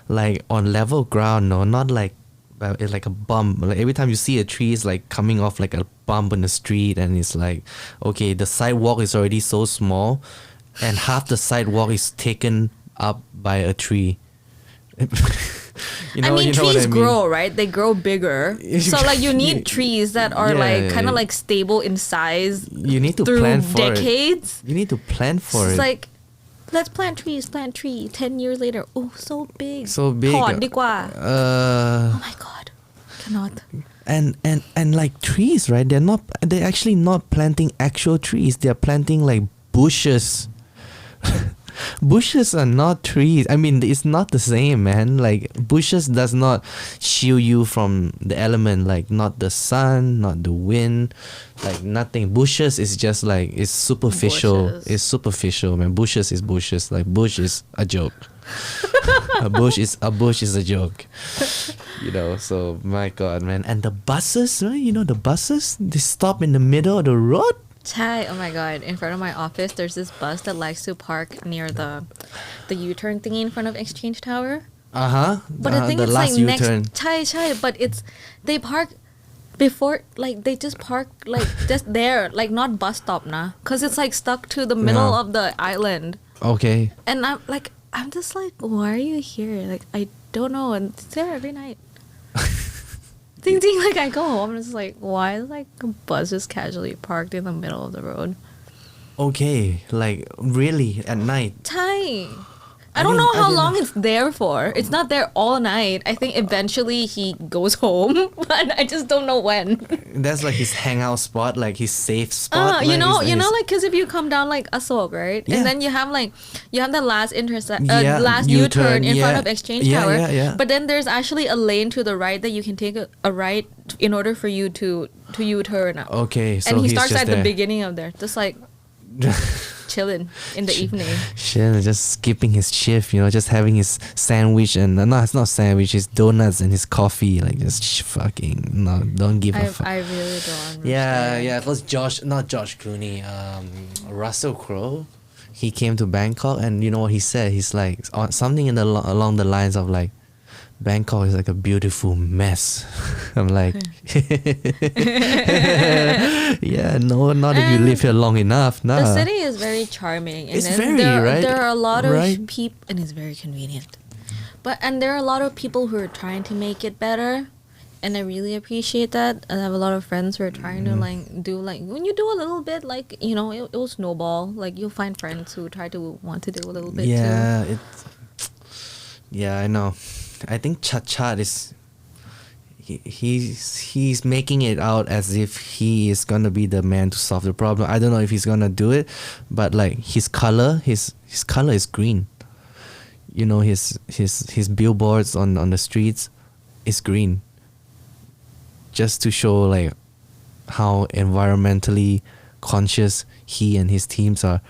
like on level ground, no, not like it's like a bump. Like every time you see a tree, it's like coming off like a bump in the street, and it's like, okay, the sidewalk is already so small, and half the sidewalk is taken up by a tree. trees grow, right? They grow bigger. So like you need trees that are like kind of like stable in size. You need to through plan for decades. You need to plan for It's it. like, let's plant trees. 10 years later, oh, so big. ถอนดีกว่า oh my god, cannot. And like trees, right? They're actually not planting actual trees. They're planting like bushes. Bushes are not trees. I mean, it's not the same, man. Like bushes does not shield you from the element, like not the sun, not the wind, like nothing. Bushes is just like it's superficial. Bushes. It's superficial, man. Bushes is bushes. Like bush is a joke. a bush is a joke. So my god, man. And the buses, right? The buses, they stop in the middle of the road. Chai, oh my god, in front of my office there's this bus that likes to park near the U-turn thingy in front of Exchange Tower. But I think the it's last like U-turn. next Chai, but they park before, like they just park like just there, like not bus stop nah, cuz it's like stuck to the middle of the island. Okay. And I'm just like, why are you here? Like I don't know, and it's there every night. Like I go home and it's like, why is like a bus just casually parked in the middle of the road? Okay, like really at night. Chai. I don't know how long it's there for. It's not there all night. I think eventually he goes home, but I just don't know when. That's like his hangout spot, like his safe spot. Like because if you come down like Asok, right, Yeah. and then you have the last last U-turn, U-turn in front of Exchange Tower. Yeah. But then there's actually a lane to the right that you can take a right in order for you to U-turn. Okay, so and he he's starts just at there. the beginning of there, just like chilling in the evening. Shit, just skipping his shift, just having his sandwich and no, it's not sandwich, it's donuts and his coffee, like just fucking no, don't give a fuck. I really don't understand. Yeah, because not Josh Clooney, Russell Crowe, he came to Bangkok and you know what he said? He's like something along the lines of like, Bangkok is like a beautiful mess. I'm like, yeah, no, not if you live here long enough. Nah. The city is very charming. And It's then very, right? There are a lot of Right. people, and it's very convenient. And there are a lot of people who are trying to make it better, and I really appreciate that. And I have a lot of friends who are trying to do when you do a little bit, like it will snowball. Like you'll find friends who want to do a little bit too. Yeah, I know. I think Chat is he's making it out as if he is gonna be the man to solve the problem. I don't know if he's gonna do it, but like his color is green. His billboards on the streets is green. Just to show like how environmentally conscious he and his teams are.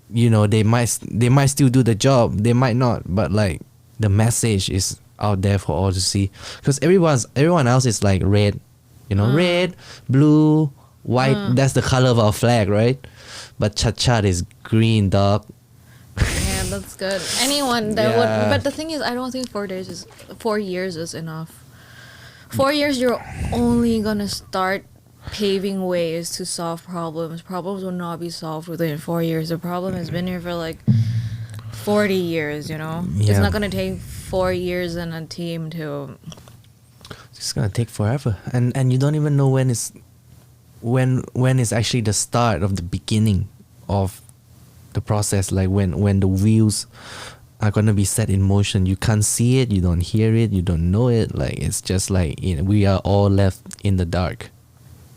They might still do the job, they might not, but like the message is out there for all to see, because everyone else is like red, red, blue, white. That's the color of our flag, right? But Chat is green, dog. Yeah, that's good. Anyone that would, but the thing is, I don't think 4 years is enough. 4 years, you're only gonna start paving ways to solve problems. Problems will not be solved within 4 years. The problem has been here for like 40 years, you know? It's Yeah. not going to take 4 years and a team to... It's gonna take forever, and you don't even know when is actually the start of the beginning of the process. Like when the wheels are gonna be set in motion. You can't see it, you don't hear it, you don't know it. Like it's just like we are all left in the dark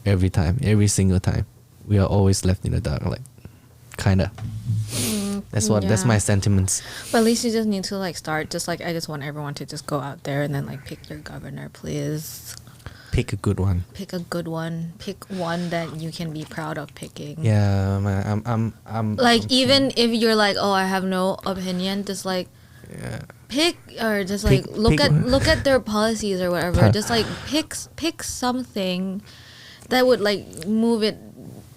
every single time. We are always left in the dark, like kinda. That's my sentiments. But at least you just need to like start. Just like I just want everyone to just go out there and then like pick your governor, please. Pick a good one. Pick a good one. Pick one that you can be proud of picking. Yeah, man, I'm Like even if you're like, oh, I have no opinion, just like yeah. pick or just like Pick- look pick- at their policies or whatever. Just like pick something that would like move it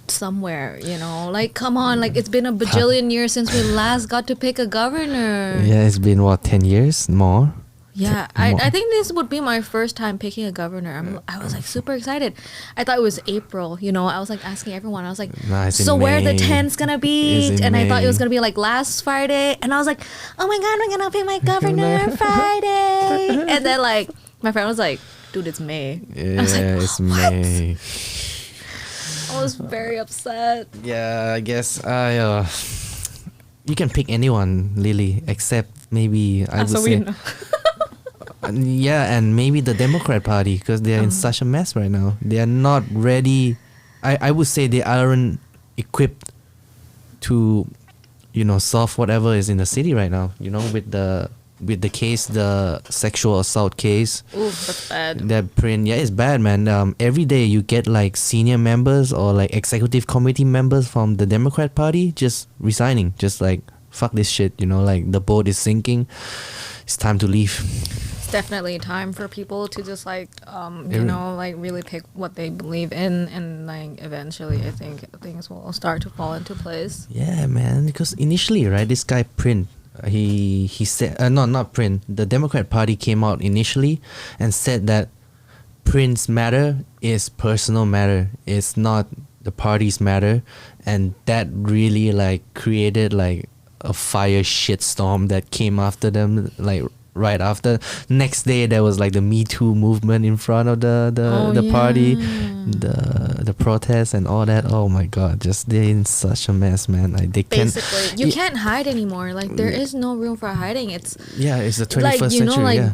somewhere, you know. Like come on, like it's been a bajillion years since we last got to pick a governor. Yeah, it's been what, 10 years more. Yeah, I think this would be my first time picking a governor. I was like super excited. I thought it was April, you know. I was like asking everyone. I was like, Nah, it's in so where the May. 10's gonna be? It's in And I thought it was May. gonna be like last Friday. And I was like, oh my god, we're gonna pick my governor Friday. And then like my friend was like, dude, it's May. Yeah, I was like, it's May. I was very upset. Yeah, I guess you can pick anyone, Lily, except maybe I would So say we know. yeah, and maybe the Democrat Party, because they are in such a mess right now. They are not ready. I would say they aren't equipped to, you know, solve whatever is in the city right now. You know, with the case, the sexual assault case. Ooh, that's bad. That print, yeah, it's bad, man. Every day you get like senior members or like executive committee members from the Democrat Party just resigning, just like fuck this shit, you know, like the boat is sinking. It's time to leave. It's definitely time for people to just like you know, like really pick what they believe in, and like eventually I think things will start to fall into place. Yeah, man. Because initially, right, this guy Print, he said, not Print. The Democrat Party came out initially and said that Print's matter is personal matter. It's not the party's matter, and that really like created like a fire shitstorm that came after them, like right after. Next day there was like the Me Too movement in front of the party, the protests and all that. Oh my god, just they're in such a mess, man. Like they can't. Basically, you can't hide anymore. Like there is no room for hiding. It's Yeah, it's the 21st like you century. know, like Yeah.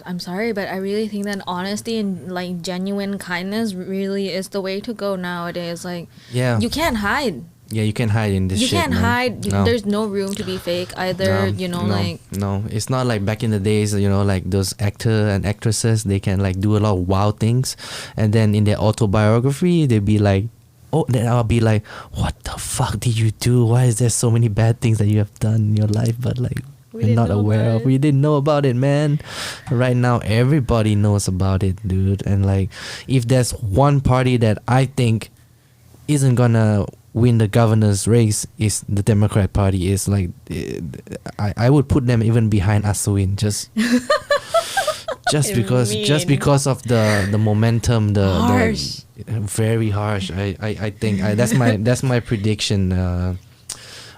I'm sorry, but I really think that honesty and like genuine kindness really is the way to go nowadays. Like Yeah. you can't hide. Yeah, you can't hide in this You shit, can't man. hide. No. There's no room to be fake either. You know, like no, it's not like back in the days, you know, like those actor and actresses, they can like do a lot of wild things, and then in their autobiography they'd be like, oh, then I'll be like, what the fuck did you do? Why is there so many bad things that you have done in your life, but like We we're didn't not know aware about of? it. We didn't know about it, man. Right now everybody knows about it, dude. And like if there's one party that I think isn't gonna win the governor's race, is the Democrat Party. Is like I would put them even behind Aswin, just because of the momentum, Harsh. very harsh. I think that's my prediction. I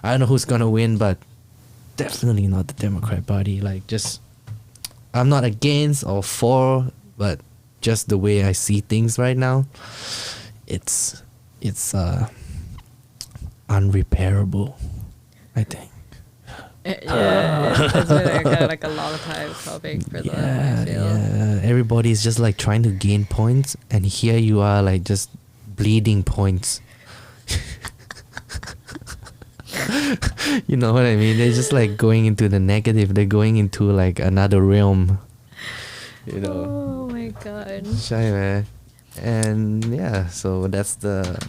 don't know who's gonna win, but definitely not the Democrat Party. Like just I'm not against or for, but just the way I see things right now, it's unrepairable, I think. yeah, it's been kind of like a long time coming for them. I feel. Yeah. Everybody's just like trying to gain points, and here you are like just bleeding points. You know what I mean? They're just like going into the negative. They're going into like another realm. You know. Oh my god. Shy, man. And yeah, so that's the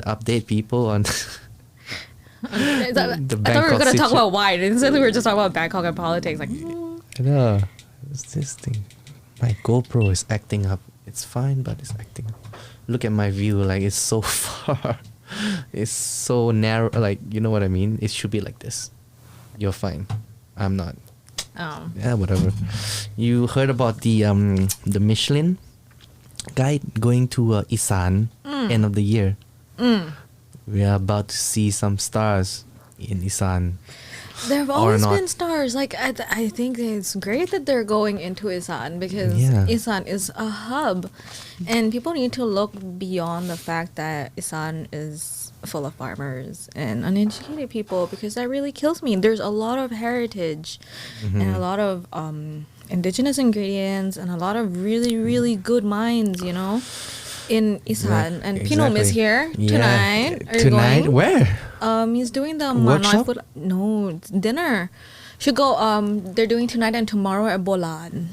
update, people, on I thought we were Bangkok gonna talk situ- about wine. Instead, we were just talking about Bangkok and politics. Like, I know. It's this thing. My GoPro is acting up. It's fine, but it's acting up. Look at my view. Like, it's so far. It's so narrow. Like, you know what I mean? It should be like this. You're fine. I'm not. oh, Yeah, whatever. You heard about the Michelin? guide going to Isan end of the year. We are about to see some stars in Isan. There have Or always not. been stars. Like I think it's great that they're going into Isan because Yeah. Isan is a hub, and people need to look beyond the fact that Isan is full of farmers and uneducated people, because that really kills me. There's a lot of heritage and a lot of indigenous ingredients and a lot of really really good mines, you know, in Isan. And Pinom is here tonight. Are you Tonight? going? Where? He's doing the Workshop? food. No, it's dinner. Should go. They're doing tonight and tomorrow at Bolan.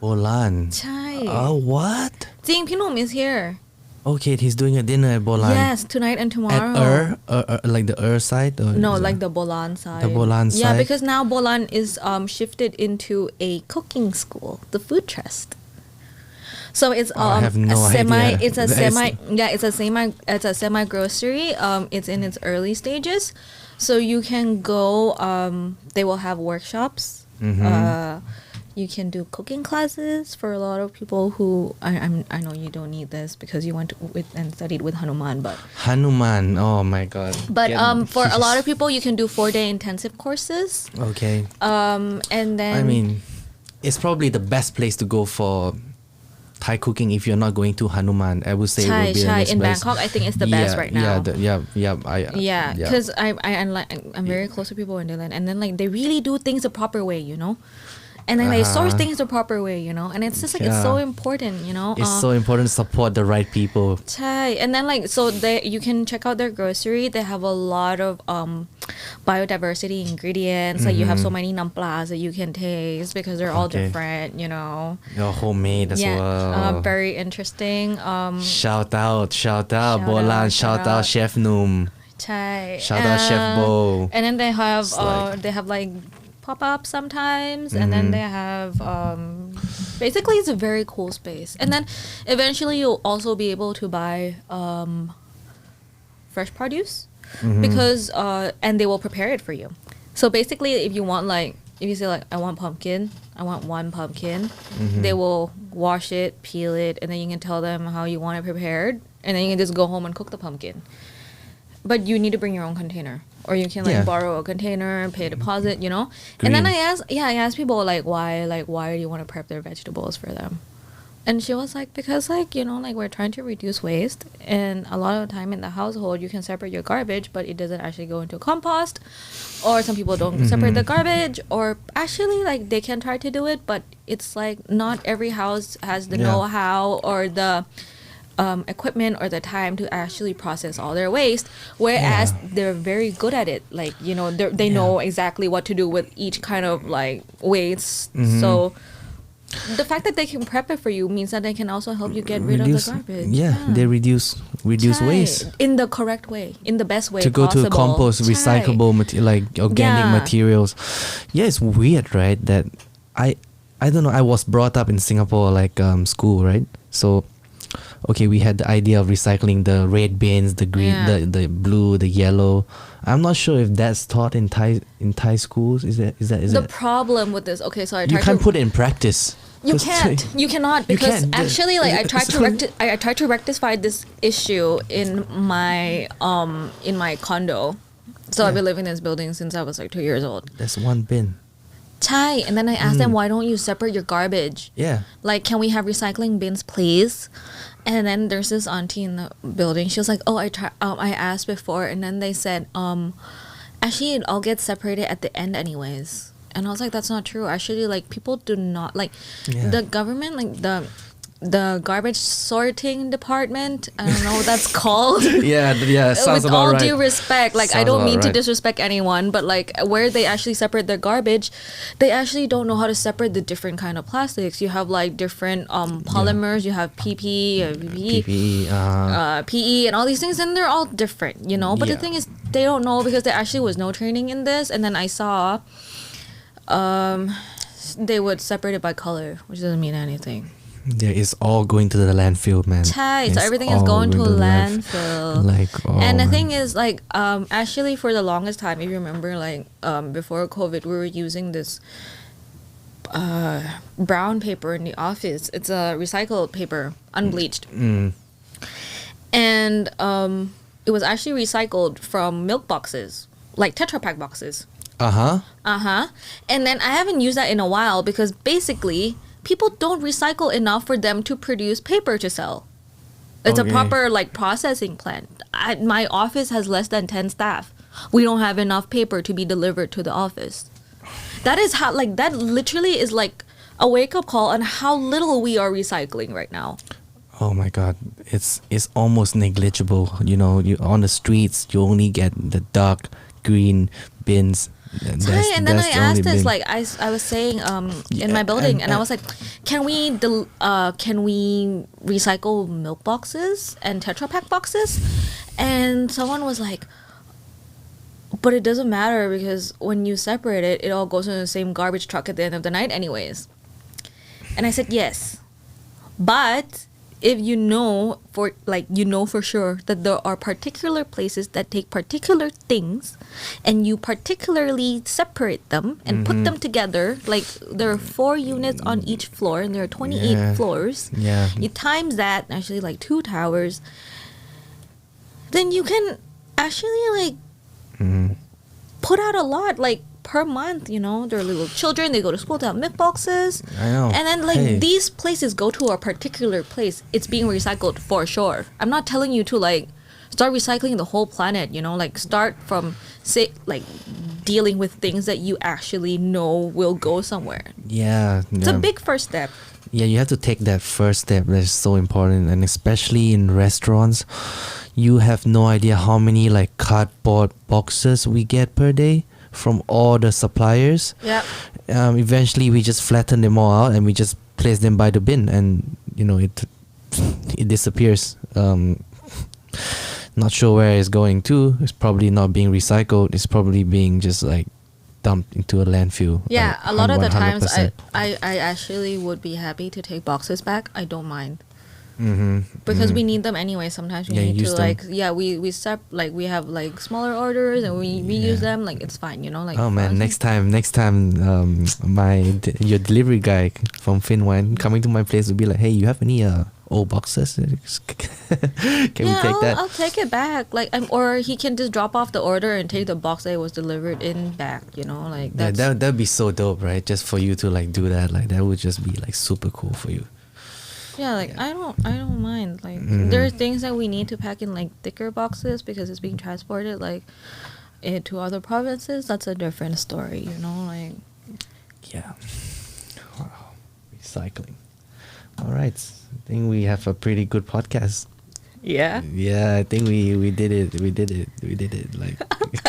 Bolan. Chai. Oh, what? Jing Pinom is here. Okay, he's doing a dinner at Bolan. Yes, tonight and tomorrow. At like the side? Or No, is like it- the Bolan side. The Bolan Yeah, side? because now Bolan is shifted into a cooking school, the food trust. So it's I have no a semi. idea. It's a That is- semi. Yeah, it's a semi. It's a semi grocery. It's in its early stages, so you can go. They will have workshops. You can do cooking classes for a lot of people who I know you don't need this because you went with and studied with Hanuman, but Hanuman. Oh my god. for a lot of people you can do 4-day intensive courses. Okay. And then I mean, it's probably the best place to go for Thai cooking if you're not going to Hanuman. I would say it Chai would be the Chai next in best. Bangkok, I think it's the best right now. Yeah, Because I'm very close to people in Dylan, and then like they really do things the proper way, you know, and then they source things the proper way, you know, and it's just like it's so Yeah. important, you know. It's so important to support the right people. Chai. And then like so you can check out their grocery. They have a lot of biodiversity ingredients. Like you have so many namplas that you can taste because they're all Okay. different, you know. Your homemade as well. Very interesting. Shout out, Shout Bolan, out, shout shout out, out. Chef Noom. Chai. Shout out Chef Bo. And then they have It's like pop-ups sometimes, and then they have basically it's a very cool space. And then eventually you'll also be able to buy fresh produce because and they will prepare it for you. So basically if you want like if you say like I want pumpkin, I want one pumpkin, they will wash it, peel it, and then you can tell them how you want it prepared, and then you can just go home and cook the pumpkin. But you need to bring your own container, or you can like Yeah. borrow a container and pay a deposit, you know. And then Green. I asked people like why do you want to prep their vegetables for them? And she was like, because like, you know, like we're trying to reduce waste, and a lot of the time in the household you can separate your garbage, but it doesn't actually go into compost, or some people don't separate the garbage, or actually like they can try to do it, but it's like not every house has the Yeah. know-how or the equipment or the time to actually process all their waste, whereas Yeah. they're very good at it. Like, you know, they know exactly what to do with each kind of like waste. So the fact that they can prep it for you means that they can also help you get rid of the garbage. They reduce Chai. waste. In the correct way, in the best way To go possible. to compost, Chai. recyclable like organic Yeah. materials. Yeah, it's weird, right? That I don't know. I was brought up in Singapore like school, right? So okay, we had the idea of recycling the red bins, the green, Yeah. the blue, the yellow. I'm not sure if that's taught in Thai schools. Is that The problem with this, okay, so I you tried can't to put it in practice. You 'Cause- can't. You cannot You because can't. actually, like I tried to So- I tried to rectify this issue in my condo. So I've been living in this building since I was like 2 years old. That's one bin. Chai, and then I asked them, why don't you separate your garbage? Yeah. Like, can we have recycling bins, please? And then there's this auntie in the building. She was like, "Oh, I asked before," and then they said, "Actually, it all gets separated at the end, anyways." And I was like, "That's not true. Actually, like people do not like Yeah. the government, like the garbage sorting department. I don't know what that's called." Yeah. Sounds With about all right. due respect, like I Sounds don't about mean to right. disrespect anyone, but like where they actually separate their garbage, they actually don't know how to separate the different kind of plastics. You have like different polymers. You have PP, PPE. PE, and all these things, and they're all different, you know. But the Yeah. thing is, they don't know because there actually was no training in this. And then I saw, they would separate it by color, which doesn't mean anything. Yeah, it's all going to the landfill, man. Chai, so It's everything is all going to a the landfill. Like, oh, And the man. thing is, like, actually, for the longest time, if you remember, like, before COVID, we were using this brown paper in the office. It's a recycled paper, unbleached. And it was actually recycled from milk boxes, like Tetra Pak boxes. Uh-huh. And then I haven't used that in a while because basically people don't recycle enough for them to produce paper to sell. It's Okay. a proper like processing plant. My office has less than 10 staff. We don't have enough paper to be delivered to the office. That is how, like, that literally is like a wake-up call on how little we are recycling right now. Oh my God, it's almost negligible. You know, you on the streets, you only get the dark green bins. And then I the only asked this, bin. like I was saying in my building, and I was like, can we recycle milk boxes and Tetra Pak boxes? And someone was like, but it doesn't matter because when you separate it, it all goes in the same garbage truck at the end of the night anyways. And I said, yes. But if you know for sure that there are particular places that take particular things and you particularly separate them and put them together, like there are 4 units on each floor and there are 28 floors. Yeah. You times that, actually like 2 towers, then you can actually like put out a lot, like per month, you know. There are little children, they go to school to have milk boxes. I know. And then like Hey. these places go to a particular place, it's being recycled for sure. I'm not telling you to like start recycling the whole planet, you know, like start from say like dealing with things that you actually know will go somewhere. Yeah. It's a big first step. Yeah, you have to take that first step. That's so important, and especially in restaurants, you have no idea how many like cardboard boxes we get per day from all the suppliers. Yeah. Eventually, we just flatten them all out and we just place them by the bin, and you know it disappears. Not sure where it's going to. It's probably not being recycled. It's probably being just like dumped into a landfill. Yeah, like, a lot of the times 100%. I actually would be happy to take boxes back. I don't mind. Mm-hmm. Because we need them anyway. Sometimes we Yeah, need use to them. like we have like smaller orders and we reuse them, like it's fine, you know, like Oh man, honestly. next time, your delivery guy from Fin Wine coming to my place will be like, hey, you have any old boxes? Can we take that? I'll take it back, like or he can just drop off the order and take the box that it was delivered in back, you know, like Yeah, that's that'd be so dope, right? Just for you to like do that, like that would just be like super cool for you. yeah, like I don't mind, like Mhm. there are things that we need to pack in like thicker boxes because it's being transported like to other provinces. That's a different story, you know, like Yeah. Wow. Recycling. All right. I think we have a pretty good podcast. yeah. Yeah, I think we did it. We did it. Like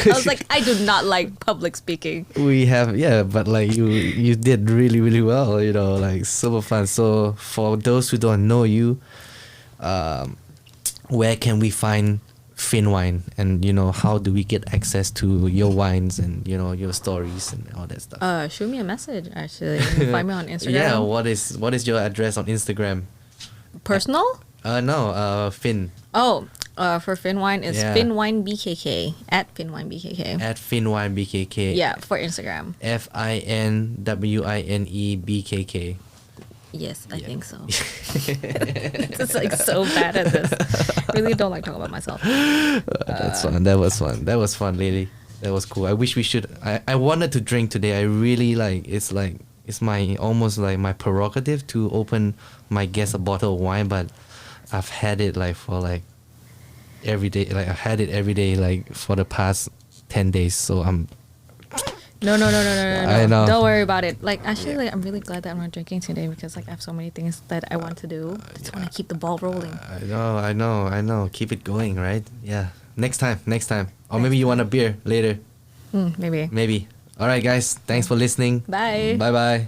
I was like, I do not like public speaking. we have, yeah, but like you did really, really well, you know, like super fun. So for those who don't know you, where can we find Fin Wine, and you know, how do we get access to your wines and you know your stories and all that stuff? Shoot me a message, actually. You can find me on Instagram. Yeah, what is your address on Instagram? Personal? No, Fin. Oh, for Fin Wine is Yeah. Fin Wine BKK at Fin Wine BKK. At Fin Wine BKK. Yeah, for Instagram. FINWINEBKK. Yes, I Yeah. think so. It's like so bad at this. Really don't like talking about myself. That's fun. That was fun. That was fun, lady. That was cool. I wish we should. I wanted to drink today. I really it's my almost like my prerogative to open my guest a bottle of wine, but I've had it like for like every day. Like I've had it every day like for the past 10 days. So I'm. No. I know. Don't worry about it. Like actually, like, I'm really glad that I'm not drinking today because like I have so many things that I want to do. Just want to keep the ball rolling. I know. Keep it going, right? Yeah. Next time. Or maybe you want a beer later. Maybe. Maybe. All right, guys. Thanks for listening. Bye. Bye.